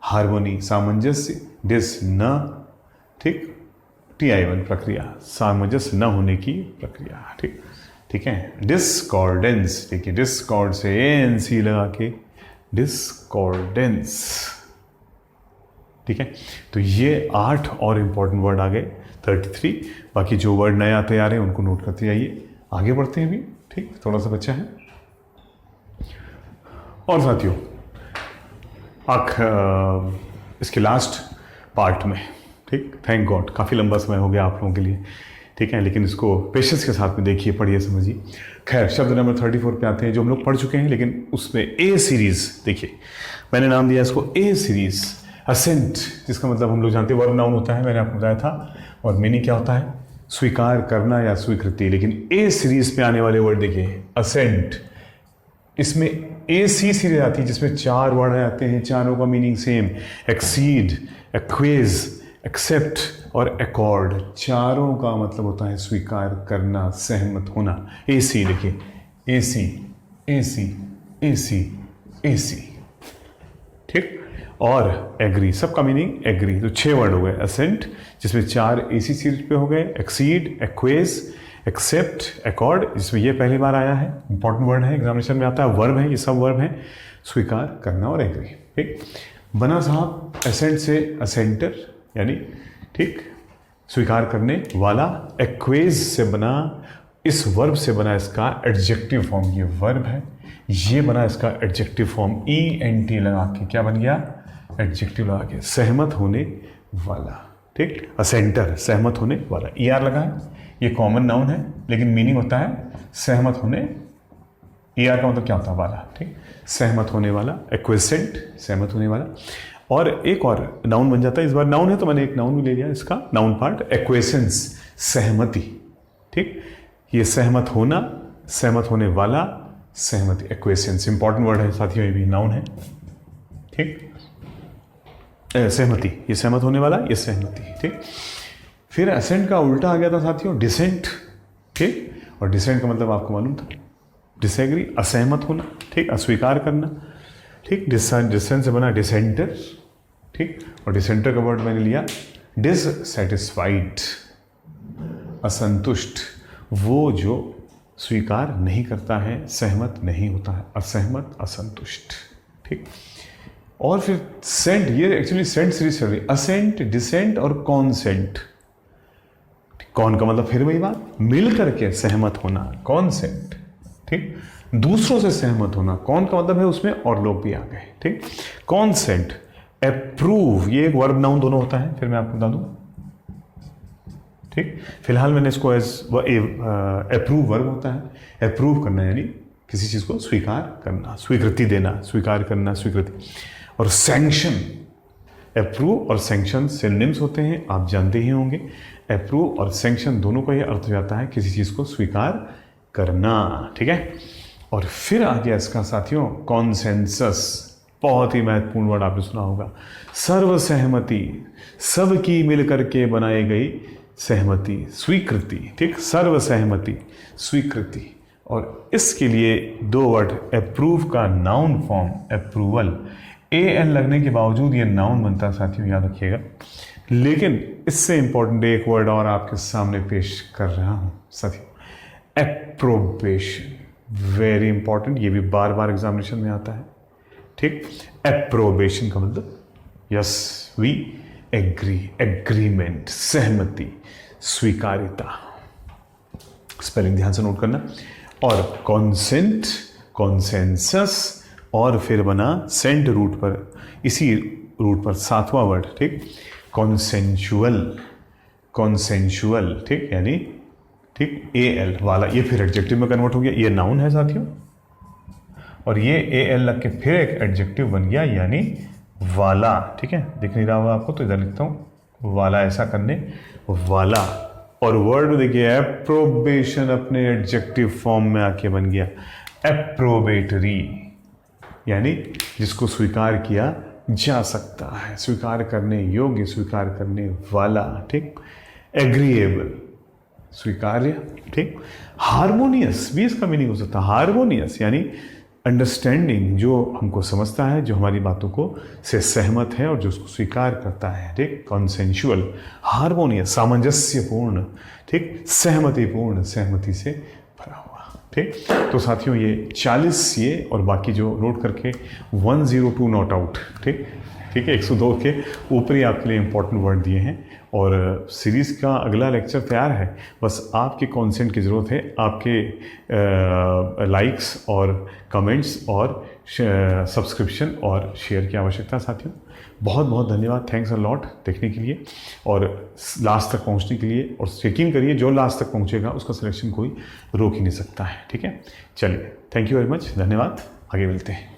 हार्मोनी सामंजस्य, डिस न, ठीक, TION प्रक्रिया, सामंजस्य न होने की प्रक्रिया, ठीक, ठीक है। डिस्कॉर्डेंस, देखिए डिस्कॉर्ड से ANC लगा के डिस्कॉर्डेंस, ठीक है। तो ये 8 और इंपॉर्टेंट वर्ड आ गए, 33। बाकी जो वर्ड नए आते आ रहे हैं उनको नोट करते जाइए, आगे बढ़ते हैं अभी, ठीक, थोड़ा सा बच्चा है। और साथियों इसके लास्ट पार्ट में, ठीक, थैंक गॉड काफ़ी लंबा समय हो गया आप लोगों के लिए, ठीक है, लेकिन इसको पेशेंस के साथ में देखिए, पढ़िए, समझिए। खैर शब्द नंबर 34 पे आते हैं, जो हम लोग पढ़ चुके हैं, लेकिन उसमें A सीरीज, देखिए मैंने नाम दिया इसको A सीरीज, असेंट, जिसका मतलब हम लोग जानते हैं वर्ब नाउन होता है, मैंने आपको बताया था, और मीनिंग क्या होता है? स्वीकार करना या स्वीकृति। लेकिन A सीरीज पे आने वाले वर्ड देखिए, असेंट, इसमें AC सीरीज आती है जिसमें 4 वर्ड आते हैं, चारों का मीनिंग सेम, एक्सीड, एक्वेज, एक्सेप्ट और अकॉर्ड, चारों का मतलब होता है स्वीकार करना, सहमत होना। AC देखिए, AC, AC, AC, AC, ठीक। और एग्री, सबका मीनिंग एग्री। तो 6 वर्ड हो गए असेंट, जिसमें 4 AC सीरीज पे हो गए, एक्सीड, एक्वेज, एक्सेप्ट, अकॉर्ड, जिसमें ये पहली बार आया है, इंपॉर्टेंट वर्ड है, एग्जामिनेशन में आता है, वर्ब है, ये सब वर्ब हैं, स्वीकार करना और एग्री। ठीक, बना साहब एसेंट से असेंटर, यानी ठीक स्वीकार करने वाला, एक्वेज से बना, इस वर्ब से बना इसका एडजेक्टिव फॉर्म, ये वर्ब है, ये बना इसका एडजेक्टिव फॉर्म, ENT लगा के क्या बन गया, एडजेक्टिव लगा के, सहमत होने वाला। ठीक, असेंटर सहमत होने वाला, ER लगा है, ये कॉमन नाउन है लेकिन मीनिंग होता है सहमत होने, ER का मतलब क्या होता है, वाला। ठीक, सहमत होने वाला, एक्वेसेंट सहमत होने वाला। और एक और नाउन बन जाता है, इस बार नाउन है तो मैंने एक नाउन भी ले लिया इसका, नाउन पार्ट, एक्वेसेंस सहमति। ठीक, ये सहमत होना, सहमत होने वाला, सहमति, एक्वेसेंस, इंपॉर्टेंट वर्ड है साथियों, ये भी नाउन है। ठीक, सहमति, ये सहमत होने वाला, ये सहमति। ठीक, फिर असेंट का उल्टा आ गया था साथियों, डिसेंट। ठीक, और डिसेंट का मतलब आपको मालूम था, डिसएग्री, असहमत होना। ठीक, अस्वीकार करना। ठीक, डिसेंट से बना डिसेंटर। ठीक, और डिसेंटर का वर्ड मैंने लिया डिससैटिस्फाइड, असंतुष्ट, वो जो स्वीकार नहीं करता है, सहमत नहीं होता है, असहमत, असंतुष्ट। ठीक, और फिर सेंट, ये एक्चुअली सेंट सीरीज चल रही, असेंट, डिसेंट और कॉन्सेंट। कौन का मतलब फिर वही बात, मिल करके सहमत होना, कॉन्सेंट। ठीक, दूसरों से सहमत होना, कौन का मतलब है उसमें और लोग भी आ गए। ठीक, कॉन्सेंट, अप्रूव, ये एक वर्ब नाउन दोनों होता है, फिर मैं आपको बता दूं। ठीक, फिलहाल मैंने इसको एज अप्रूव वर्ब होता है, अप्रूव करना यानी किसी चीज को स्वीकार करना, स्वीकृति देना, स्वीकार करना, स्वीकृति। और सैंक्शन, अप्रूव और सैंक्शन सिनोनिम्स होते हैं, आप जानते ही होंगे। अप्रूव और सैंक्शन दोनों का ये अर्थ हो जाता है किसी चीज को स्वीकार करना। ठीक है, और फिर आ गया इसका साथियों कॉन्सेंसस, बहुत ही महत्वपूर्ण वर्ड आपने सुना होगा, सर्वसहमति, सबकी मिलकर के बनाई गई सहमति, स्वीकृति। ठीक, सर्वसहमति, स्वीकृति। और इसके लिए 2 वर्ड, अप्रूव का नाउन फॉर्म अप्रूवल, AL लगने के बावजूद ये नाउन बनता है साथियों, याद रखिएगा। लेकिन इससे इंपॉर्टेंट एक वर्ड और आपके सामने पेश कर रहा हूं साथियों, एप्रोबेशन, वेरी इंपॉर्टेंट, ये भी बार बार एग्जामिनेशन में आता है। ठीक, एप्रोबेशन का मतलब यस वी एग्री, एग्रीमेंट, सहमति, स्वीकारिता। स्पेलिंग ध्यान से नोट करना। और कॉन्सेंट, कॉन्सेंसस, और फिर बना सेंट रूट पर, इसी रूट पर 7वां वर्ड। ठीक, कॉन्सेंशुअल, कॉन्सेंशुअल। ठीक, यानी ठीक AL वाला, ये फिर एडजेक्टिव में कन्वर्ट हो गया, ये नाउन है साथियों, और ये AL लग के फिर एक एडजेक्टिव बन गया यानी वाला। ठीक है, दिख नहीं रहा होगा आपको तो इधर लिखता हूं, वाला, ऐसा करने वाला। और वर्ड देखिए एप्रोबेशन अपने एडजेक्टिव फॉर्म में आके बन गया एप्रोबेटरी, यानी जिसको स्वीकार किया जा सकता है, स्वीकार करने योग्य, स्वीकार करने वाला। ठीक, एग्रीएबल, स्वीकार्य। ठीक, हार्मोनियस भी इसका मीनिंग हो सकता है, हार्मोनियस यानी अंडरस्टैंडिंग, जो हमको समझता है, जो हमारी बातों को से सहमत है और जो उसको स्वीकार करता है। ठीक, कॉन्सेंशुअल, हार्मोनियस, सामंजस्यपूर्ण। ठीक, सहमतिपूर्ण, सहमति से भरा हुआ। ठीक, तो साथियों ये 40 ये और बाकी जो नोट करके 102 नॉट आउट। ठीक, ठीक है, 102 के ऊपरी आपके लिए इंपॉर्टेंट वर्ड दिए हैं। और सीरीज़ का अगला लेक्चर तैयार है, बस आपके कॉन्सेंट की ज़रूरत है, आपके लाइक्स और कमेंट्स और सब्सक्रिप्शन और शेयर की आवश्यकता साथियों। बहुत बहुत धन्यवाद, थैंक्स अ लॉट देखने के लिए और लास्ट तक पहुंचने के लिए। और चेकिंग करिए, जो लास्ट तक पहुंचेगा उसका सिलेक्शन कोई रोक ही नहीं सकता है। ठीक है, चलिए, थैंक यू वेरी मच, धन्यवाद, आगे मिलते हैं।